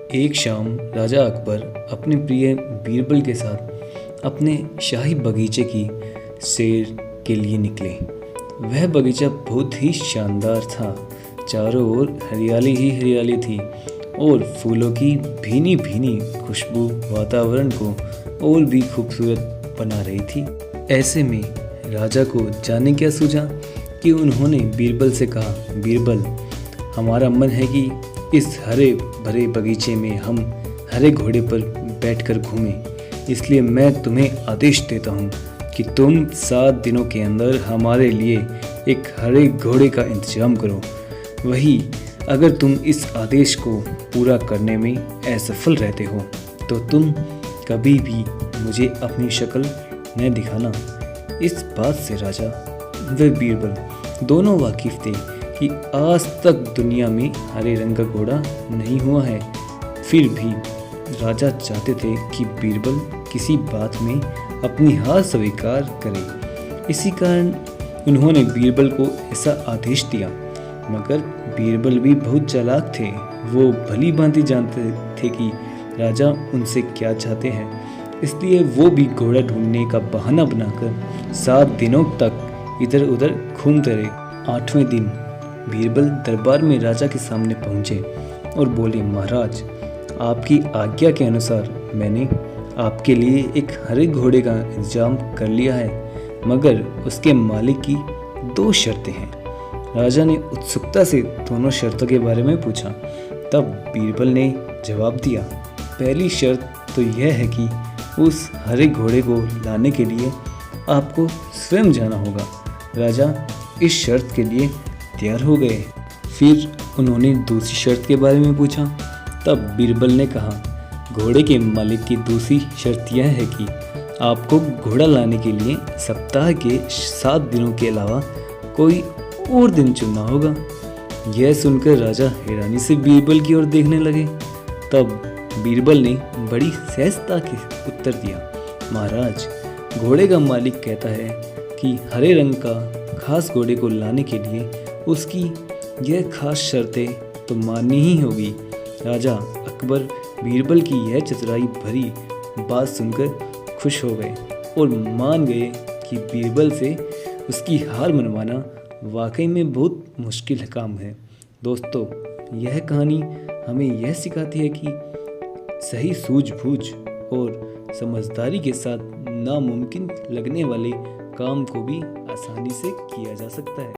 एक शाम राजा अकबर अपने प्रिय बीरबल के साथ अपने शाही बगीचे की सैर के लिए निकले। वह बगीचा बहुत ही शानदार था। चारों ओर हरियाली ही हरियाली थी और फूलों की भीनी भीनी खुशबू वातावरण को और भी खूबसूरत बना रही थी। ऐसे में राजा को जाने क्या सूझा कि उन्होंने बीरबल से कहा, बीरबल, हमारा मन है कि इस हरे भरे बगीचे में हम हरे घोड़े पर बैठकर घूमें। इसलिए मैं तुम्हें आदेश देता हूँ कि तुम 7 दिनों के अंदर हमारे लिए एक हरे घोड़े का इंतजाम करो। वही अगर तुम इस आदेश को पूरा करने में असफल रहते हो तो तुम कभी भी मुझे अपनी शक्ल न दिखाना। इस बात से राजा व बीरबल दोनों वाकिफ थे कि आज तक दुनिया में हरे रंग का घोड़ा नहीं हुआ है। फिर भी राजा चाहते थे कि बीरबल किसी बात में अपनी हार स्वीकार करे। इसी कारण उन्होंने बीरबल को ऐसा आदेश दिया। मगर बीरबल भी बहुत चालाक थे। वो भली भांति जानते थे कि राजा उनसे क्या चाहते हैं। इसलिए वो भी घोड़ा ढूंढने का बहाना बनाकर 7 दिनों तक इधर उधर घूमते रहे। 8वें दिन बीरबल दरबार में राजा के सामने पहुंचे और बोले, महाराज, आपकी आज्ञा के अनुसार मैंने आपके लिए एक हरे घोड़े का इंतजाम कर लिया है, मगर उसके मालिक की 2 शर्तें हैं। राजा ने उत्सुकता से दोनों शर्तों के बारे में पूछा। तब बीरबल ने जवाब दिया, पहली शर्त तो यह है कि उस हरे घोड़े को लाने के लिए आपको स्वयं जाना होगा। राजा इस शर्त के लिए तैयार हो गए। फिर उन्होंने दूसरी शर्त के बारे में पूछा। तब बीरबल ने कहा, घोड़े के मालिक की दूसरी शर्त यह है कि आपको घोड़ा लाने के लिए सप्ताह के 7 दिनों के अलावा कोई और दिन चुनना होगा। यह सुनकर राजा हैरानी से बीरबल की ओर देखने लगे। तब बीरबल ने बड़ी सहजता के उत्तर दिया, महाराज, घोड़े का मालिक कहता है कि हरे रंग का खास घोड़े को लाने के लिए उसकी यह खास शर्तें तो माननी ही होगी। राजा अकबर बीरबल की यह चतुराई भरी बात सुनकर खुश हो गए और मान गए कि बीरबल से उसकी हार मनवाना वाकई में बहुत मुश्किल काम है। दोस्तों, यह कहानी हमें यह सिखाती है कि सही सूझबूझ और समझदारी के साथ नामुमकिन लगने वाले काम को भी आसानी से किया जा सकता है।